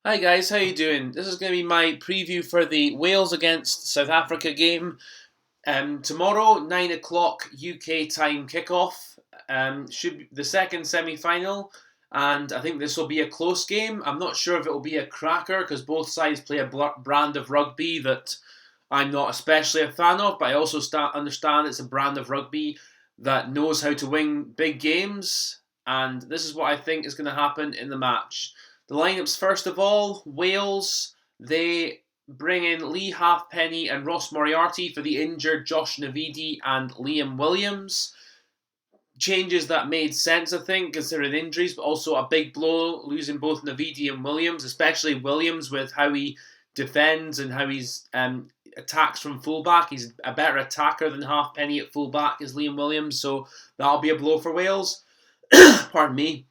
Hi guys, how you doing? This is going to be my preview for the Wales against South Africa game. Tomorrow, 9 o'clock UK time kickoff. Should be the second semi-final, and I think this will be a close game. I'm not sure if it will be a cracker because both sides play a brand of rugby that I'm not especially a fan of, but I also understand it's a brand of rugby that knows how to win big games, and this is what I think is going to happen in the match. The lineups, first of all, Wales, they bring in Lee Halfpenny and Ross Moriarty for the injured Josh Navidi and Liam Williams. Changes that made sense, I think, considering injuries, but also a big blow losing both Navidi and Williams, especially Williams with how he defends and how he's attacks from fullback. He's a better attacker than Halfpenny at fullback is Liam Williams, so that'll be a blow for Wales. Pardon me.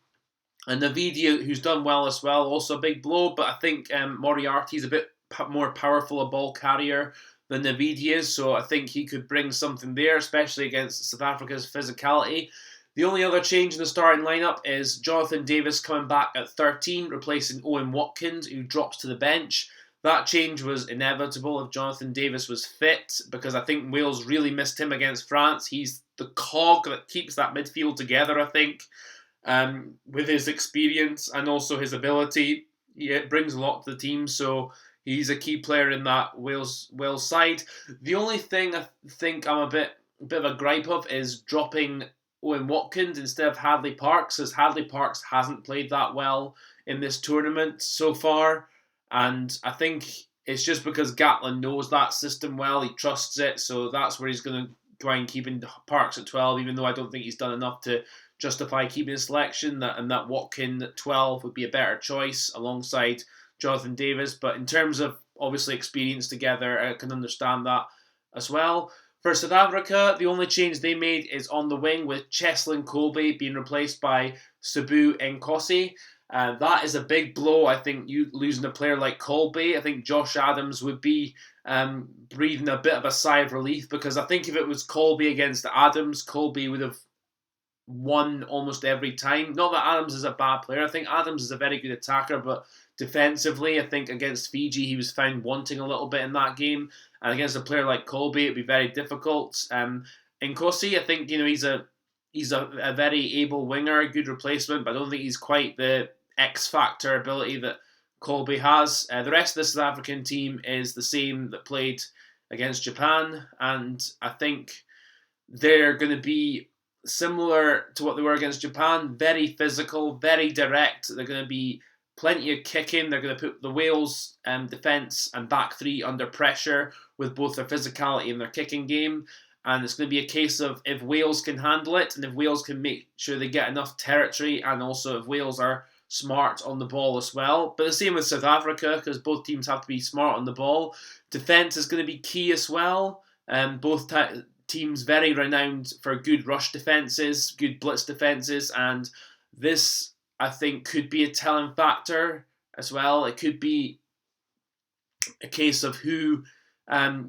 And Navidi, who's done well as well, also a big blow, but I think Moriarty's a bit more powerful a ball carrier than Navidi is, so I think he could bring something there, especially against South Africa's physicality. The only other change in the starting lineup is Jonathan Davis coming back at 13, replacing Owen Watkins, who drops to the bench. That change was inevitable if Jonathan Davis was fit, because I think Wales really missed him against France. He's the cog that keeps that midfield together, I think. With his experience and also his ability, it brings a lot to the team. So he's a key player in that Wales side. The only thing I think I'm a bit of a gripe of is dropping Owen Watkins instead of Hadley Parks, as Hadley Parks hasn't played that well in this tournament so far, and I think it's just because Gatlin knows that system well. He trusts it, so that's where he's going to try and keep Parks at 12. Even though I don't think he's done enough to justify keeping his selection, and that Watkin at 12 would be a better choice alongside Jonathan Davis. But in terms of obviously experience together, I can understand that as well. For South Africa, the only change they made is on the wing with Cheslin Kolbe being replaced by Sabu Nkosi. That is a big blow. I think you losing a player like Kolbe, I think Josh Adams would be breathing a bit of a sigh of relief, because I think if it was Kolbe against Adams, Kolbe would have won almost every time. Not that Adams is a bad player. I think Adams is a very good attacker, but defensively, I think against Fiji, he was found wanting a little bit in that game. And against a player like Colby, it'd be very difficult. Nkosi, I think he's a very able winger, good replacement, but I don't think he's quite the X factor ability that Colby has. The rest of the South African team is the same that played against Japan, and I think they're going to be similar to what they were against Japan. Very physical, very direct. They're going to be plenty of kicking. They're going to put the Wales defence and back three under pressure with both their physicality and their kicking game. And it's going to be a case of if Wales can handle it, and if Wales can make sure they get enough territory, and also if Wales are smart on the ball as well. But the same with South Africa, because both teams have to be smart on the ball. Defence is going to be key as well. Both teams very renowned for good rush defences, good blitz defences, and this, I think, could be a telling factor as well. It could be a case of who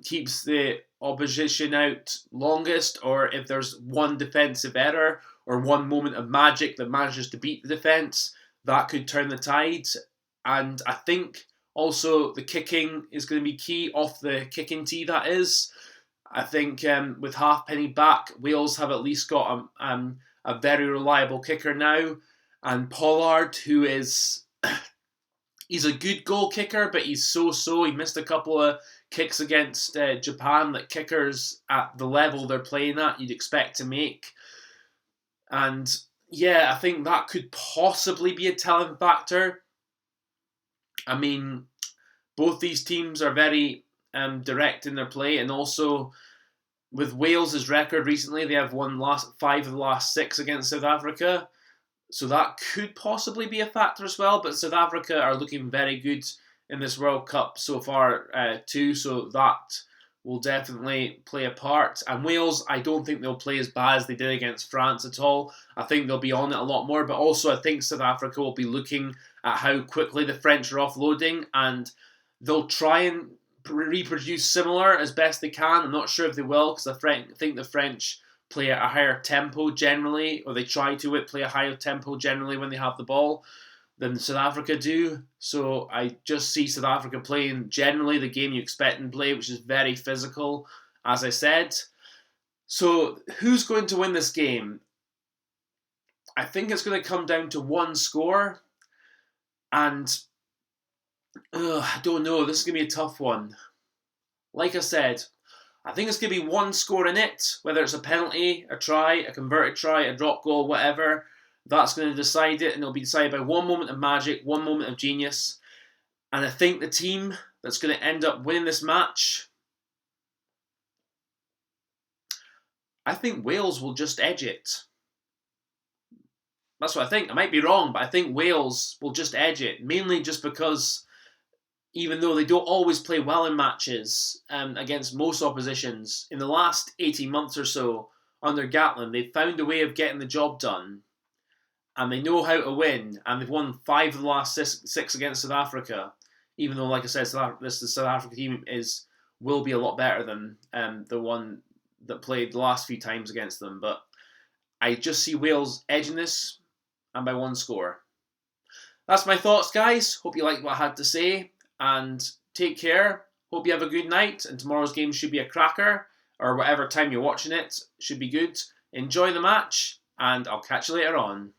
keeps the opposition out longest, or if there's one defensive error or one moment of magic that manages to beat the defence, that could turn the tide. And I think also the kicking is going to be key, off the kicking tee, that is. I think with Halfpenny back, Wales have at least got a very reliable kicker now. And Pollard, who is he's a good goal kicker, but he's so-so. He missed a couple of kicks against Japan that kickers at the level they're playing at you'd expect to make. And yeah, I think that could possibly be a telling factor. I mean, both these teams are very direct in their play, and also with Wales' record recently, they have won five of the last six against South Africa. So that could possibly be a factor as well. But South Africa are looking very good in this World Cup so far too. So that will definitely play a part. And Wales, I don't think they'll play as bad as they did against France at all. I think they'll be on it a lot more. But also I think South Africa will be looking at how quickly the French are offloading. And they'll try and reproduce similar as best they can. I'm not sure if they will, because I think the French play at a higher tempo generally, or they try to play a higher tempo generally when they have the ball. than South Africa do. So I just see South Africa playing generally the game you expect them to play, which is very physical, as I said. So who's going to win this game? I think it's going to come down to one score. And I don't know. This is going to be a tough one. Like I said, I think it's going to be one score in it, whether it's a penalty, a try, a converted try, a drop goal, whatever. That's going to decide it, and it'll be decided by one moment of magic, one moment of genius. And I think the team that's going to end up winning this match, I think Wales will just edge it. That's what I think. I might be wrong, but I think Wales will just edge it, mainly just because even though they don't always play well in matches against most oppositions, in the last 18 months or so under Gatland, they've found a way of getting the job done. And they know how to win, and they've won 5 of the last 6 against South Africa. Even though, like I said, the South Africa team will be a lot better than the one that played the last few times against them. But I just see Wales edging this, and by one score. That's my thoughts, guys. Hope you liked what I had to say, and take care. Hope you have a good night, and tomorrow's game should be a cracker, or whatever time you're watching it should be good. Enjoy the match, and I'll catch you later on.